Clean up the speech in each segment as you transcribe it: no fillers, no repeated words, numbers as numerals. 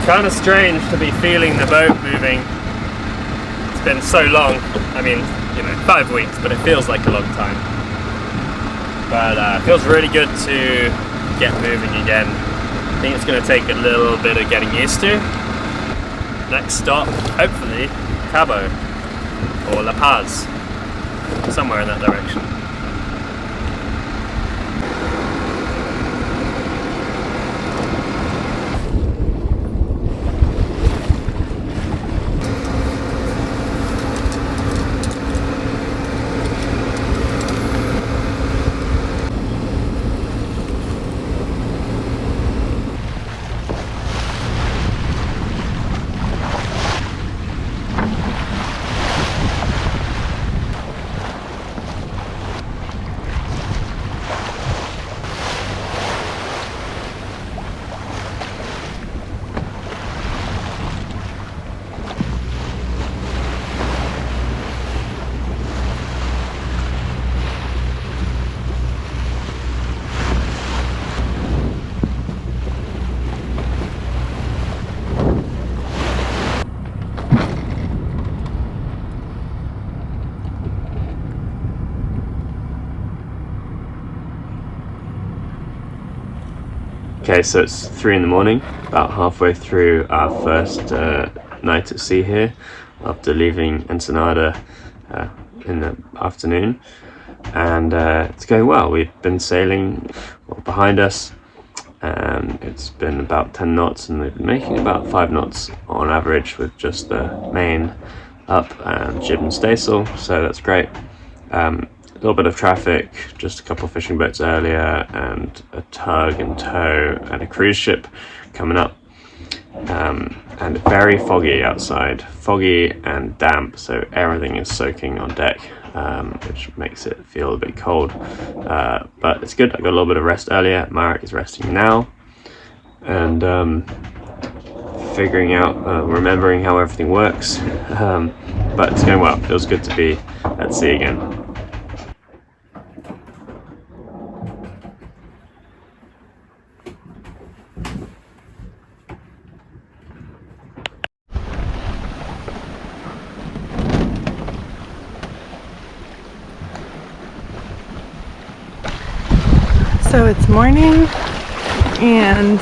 kind of strange to be feeling the boat moving. It's been so long. I mean, you know, 5 weeks, but it feels like a long time. But it feels really good to get moving again. I think it's going to take a little bit of getting used to. Next stop, hopefully, Cabo or La Paz, somewhere in that direction. Okay, so it's 3 in the morning, about halfway through our first night at sea here, after leaving Ensenada in the afternoon, and it's going well. We've been sailing behind us, and it's been about 10 knots, and we've been making about 5 knots on average with just the main up and jib and staysail, so that's great. A little bit of traffic, just a couple fishing boats earlier, and a tug and tow and a cruise ship coming up, and very foggy outside, foggy and damp, so everything is soaking on deck, which makes it feel a bit cold, but it's good. I got a little bit of rest earlier. Marek is resting now, and figuring out, remembering how everything works, but it's going well. Feels good to be at sea again. So it's morning and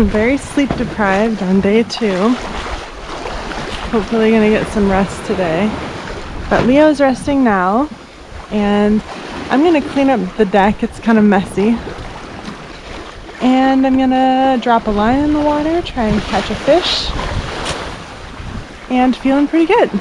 very sleep deprived on day 2. Hopefully gonna get some rest today. But Leo's resting now, and I'm gonna clean up the deck. It's kind of messy. And I'm gonna drop a line in the water, try and catch a fish, and feeling pretty good.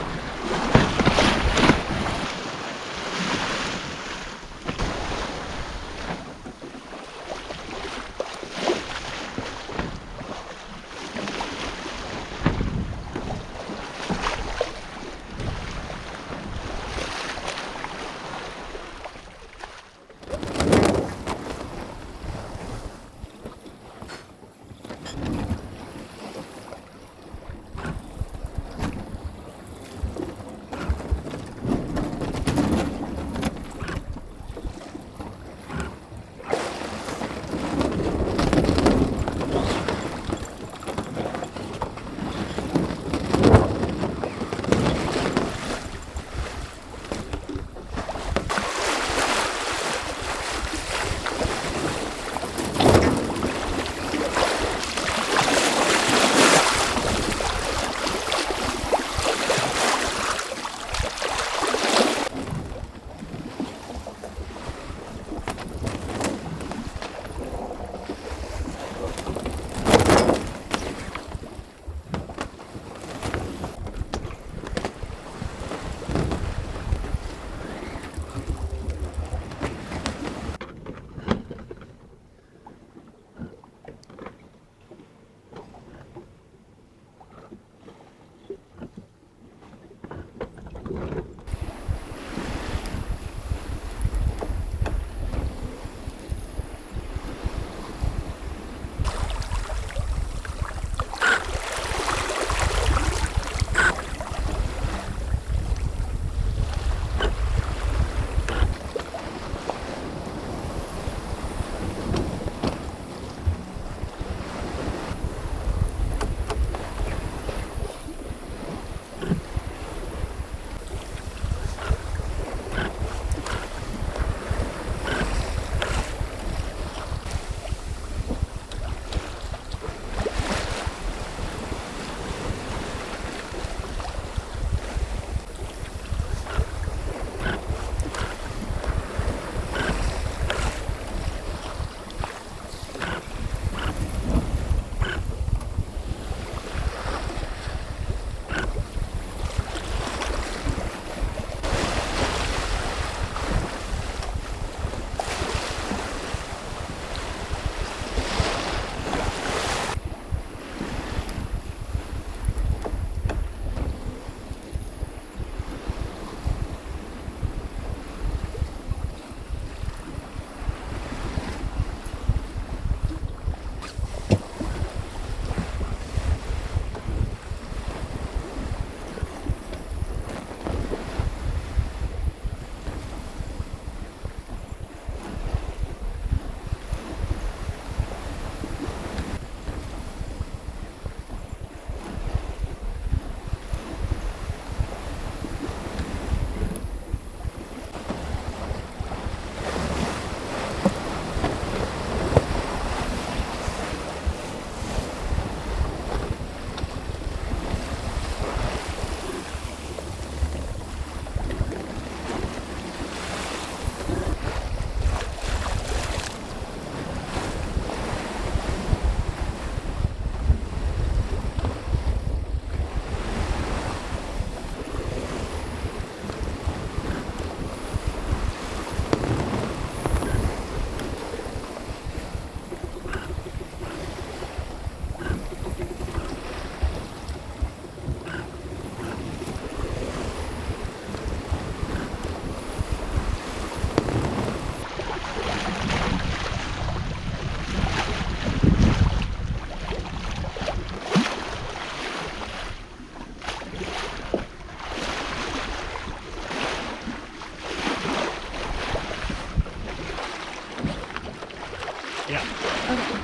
Yeah. Okay.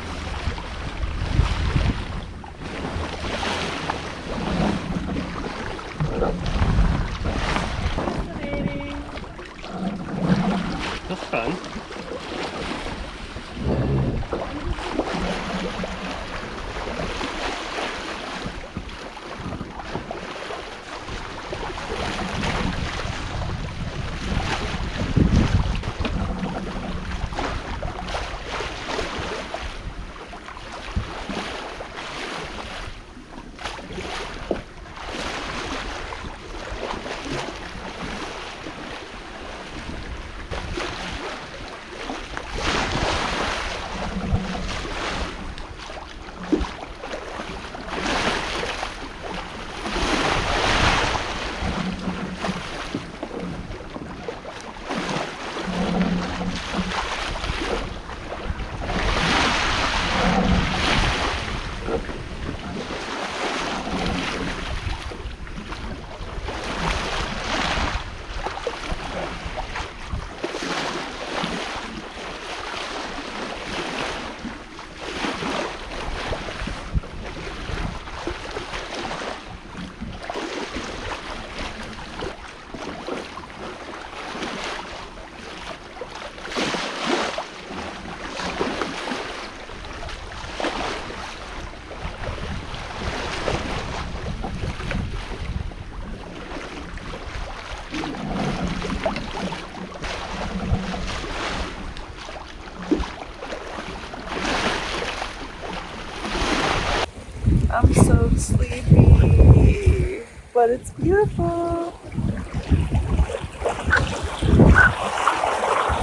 Fascinating. That's fun. I'm so sleepy, but it's beautiful.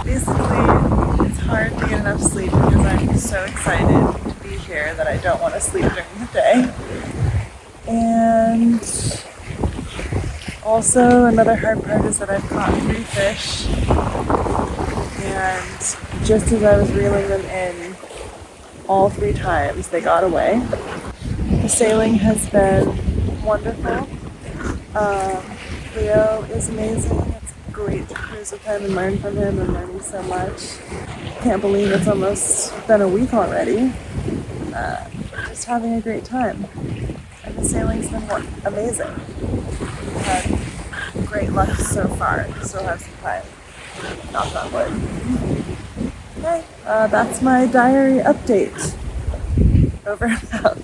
Basically, it's hard to get enough sleep because I'm so excited to be here that I don't want to sleep during the day. And also another hard part is that I've caught 3 fish, and just as I was reeling them in, all 3 times they got away. The sailing has been wonderful. Leo is amazing. It's great to cruise with him and learn from him. I'm learning so much. Can't believe it's almost been a week already. Just having a great time. And the sailing's been amazing. We've had great luck so far. Still have some time. Knock on wood. Okay, that's my diary update. Over and out.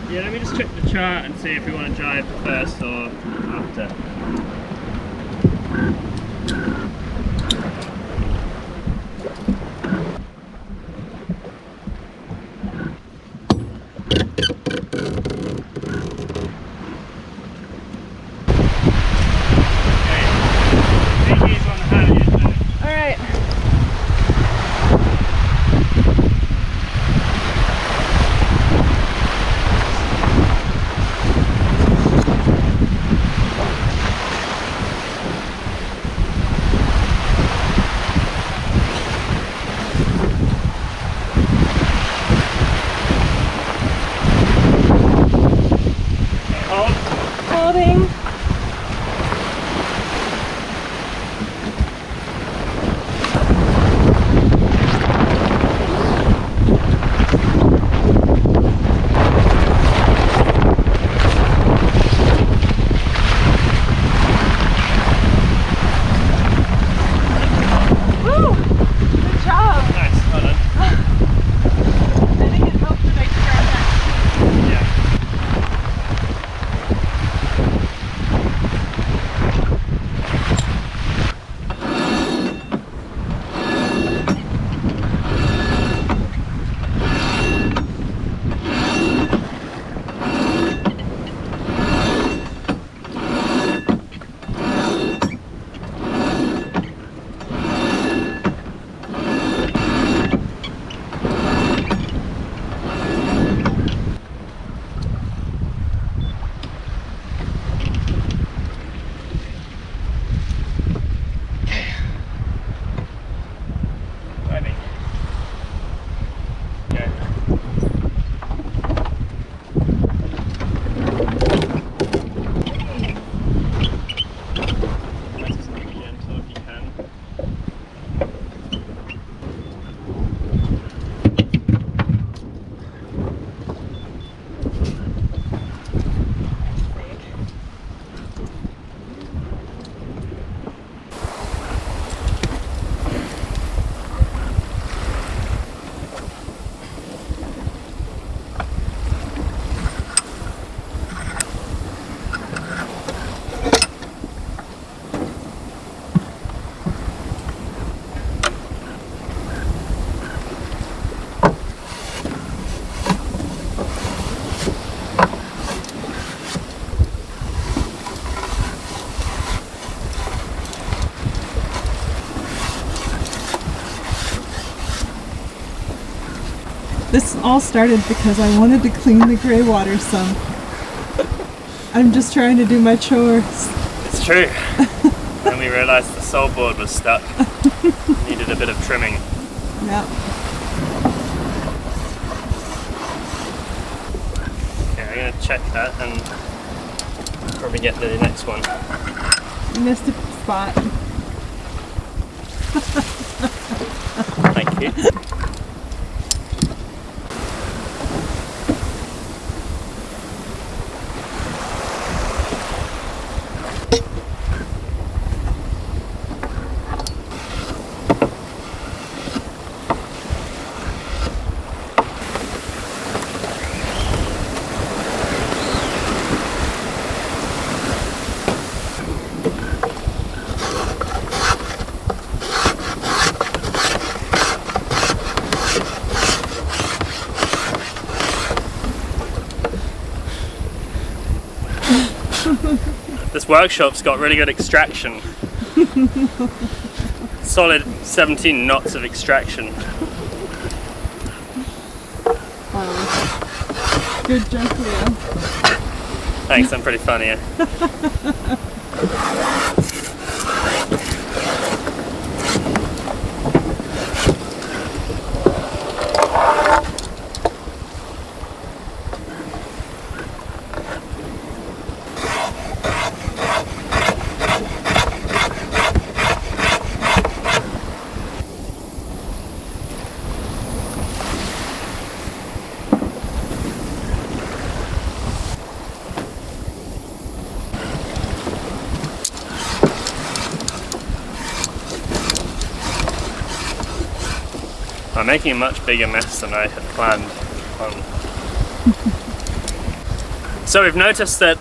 Yeah, let me just check the chart and see if we want to drive first or after. This all started because I wanted to clean the gray water some. I'm just trying to do my chores. It's true. Then we realised the sole board was stuck. Needed a bit of trimming. Yep. Okay, I'm going to check that and probably get the next one. You missed a spot. Thank you. This workshop's got really good extraction. Solid 17 knots of extraction. Wow. Good joke, Leo. Thanks, I'm pretty funny. I'm making a much bigger mess than I had planned on. So we've noticed that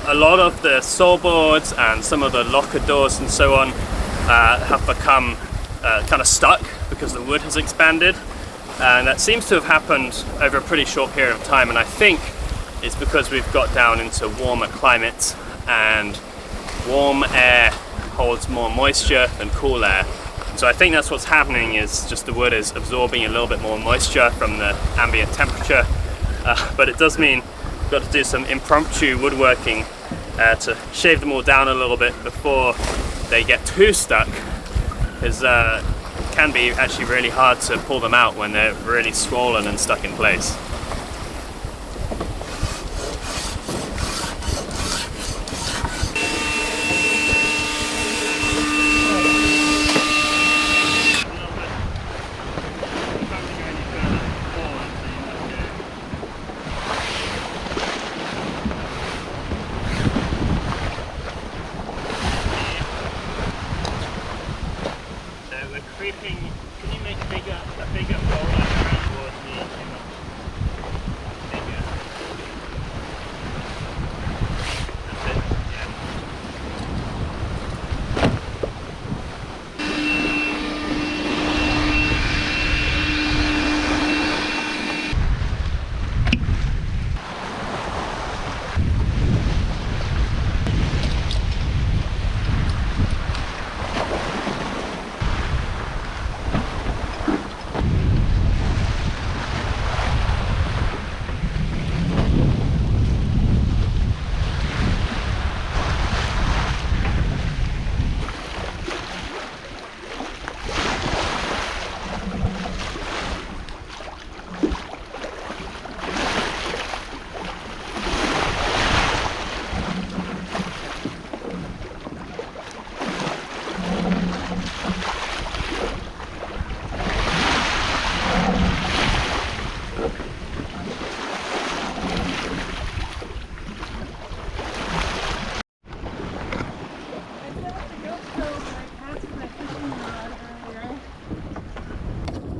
a lot of the saw boards and some of the locker doors and so on have become kind of stuck because the wood has expanded, and that seems to have happened over a pretty short period of time, and I think it's because we've got down into warmer climates, and warm air holds more moisture than cool air. So I think that's what's happening, is just the wood is absorbing a little bit more moisture from the ambient temperature, but it does mean we've got to do some impromptu woodworking to shave them all down a little bit before they get too stuck, because it can be actually really hard to pull them out when they're really swollen and stuck in place. Creeping, can you make a bigger roller around towards me? Bigger. That's it, yeah.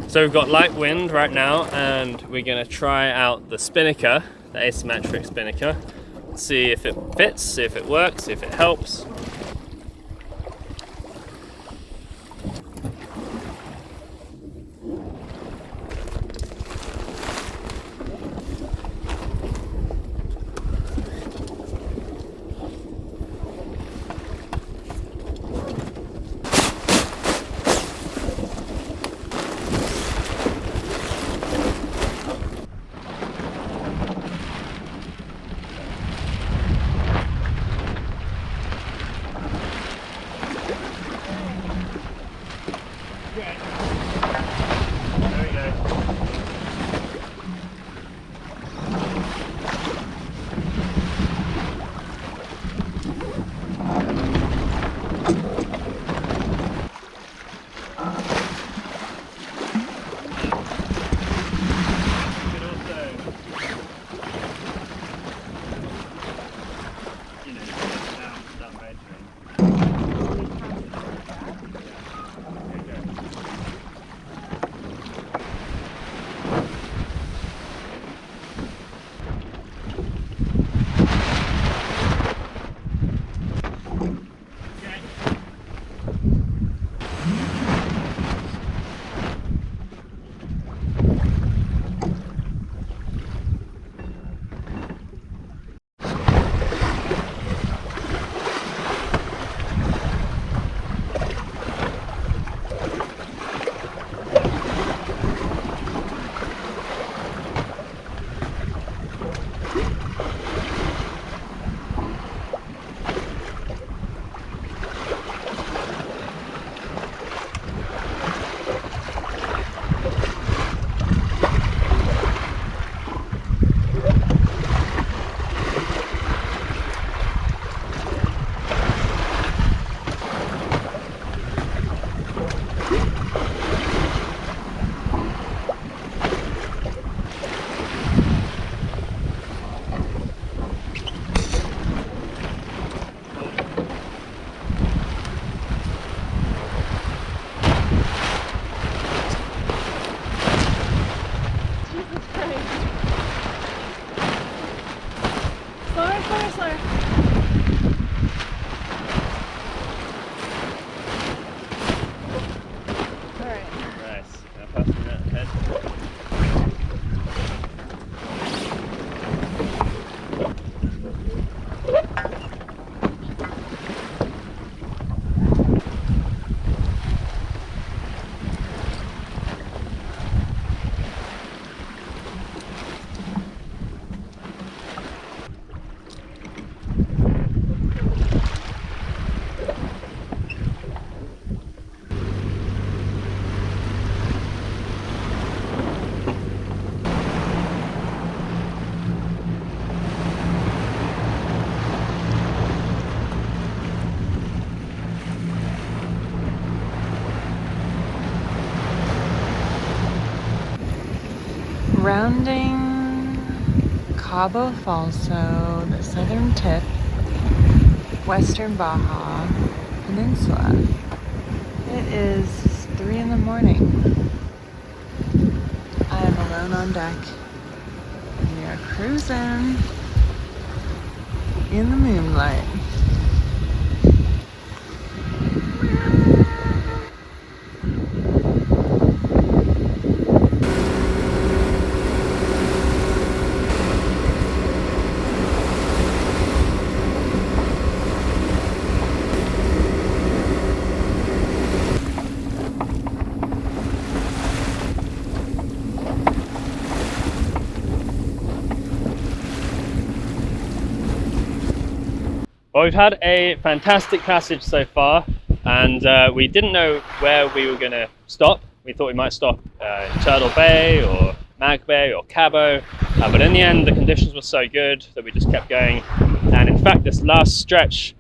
So we've got light wind right now, and we're going to try out the spinnaker, the asymmetric spinnaker. See if it fits, see if it works, see if it helps. passing that ahead. Rounding Cabo Falso, the southern tip, western Baja Peninsula. It is 3 in the morning. I am alone on deck. We are cruising in the moonlight. Well, we've had a fantastic passage so far, and we didn't know where we were going to stop. We thought we might stop in Turtle Bay or Mag Bay or Cabo, but in the end the conditions were so good that we just kept going. And in fact, this last stretch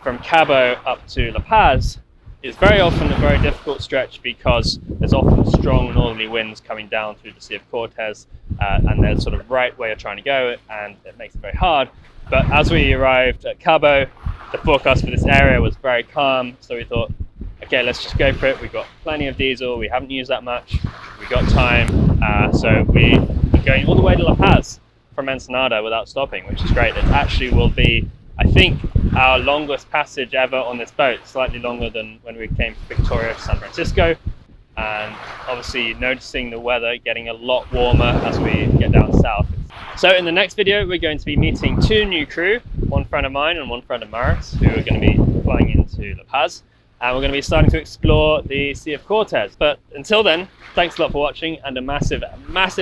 from Cabo up to La Paz is very often a very difficult stretch because there's often strong northerly winds coming down through the Sea of Cortez, and they're sort of right where you're trying to go, and it makes it very hard. But as we arrived at Cabo, the forecast for this area was very calm, so we thought, okay, let's just go for it. We've got plenty of diesel, we haven't used that much, we got time, so we are going all the way to La Paz from Ensenada without stopping, which is great. It actually will be, I think, our longest passage ever on this boat, slightly longer than when we came from Victoria to San Francisco. And obviously noticing the weather getting a lot warmer as we get down south. So in the next video, we're going to be meeting 2 new crew, one friend of mine and one friend of Marit's, who are going to be flying into La Paz. And we're going to be starting to explore the Sea of Cortez. But until then, thanks a lot for watching, and a massive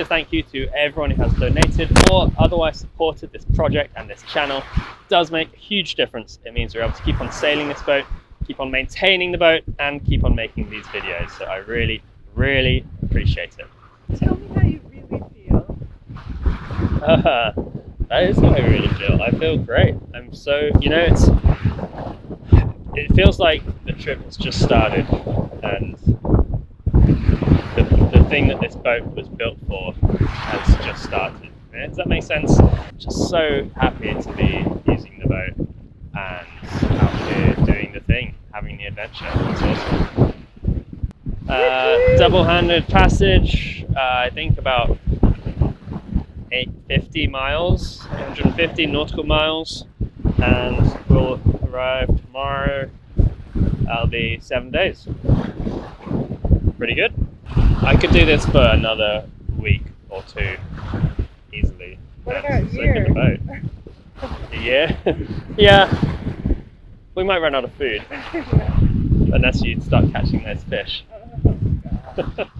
thank you to everyone who has donated or otherwise supported this project and this channel. It does make a huge difference. It means we're able to keep on sailing this boat, keep on maintaining the boat, and keep on making these videos. So I really, really appreciate it. Tell me how you really feel. That is how I really feel. I feel great. I'm so, it feels like the trip has just started, and the thing that this boat was built for has just started. Yeah, does that make sense? Just so happy to be using the boat and out here doing the thing, having the adventure. It's awesome. Double-handed passage, I think about 850 miles, 150 nautical miles, and we'll arrive tomorrow. That'll be 7 days. Pretty good. I could do this for another week or 2 easily. What about a year? The boat. A year? Yeah. We might run out of food. Yeah. Unless you start catching those fish. Oh, God.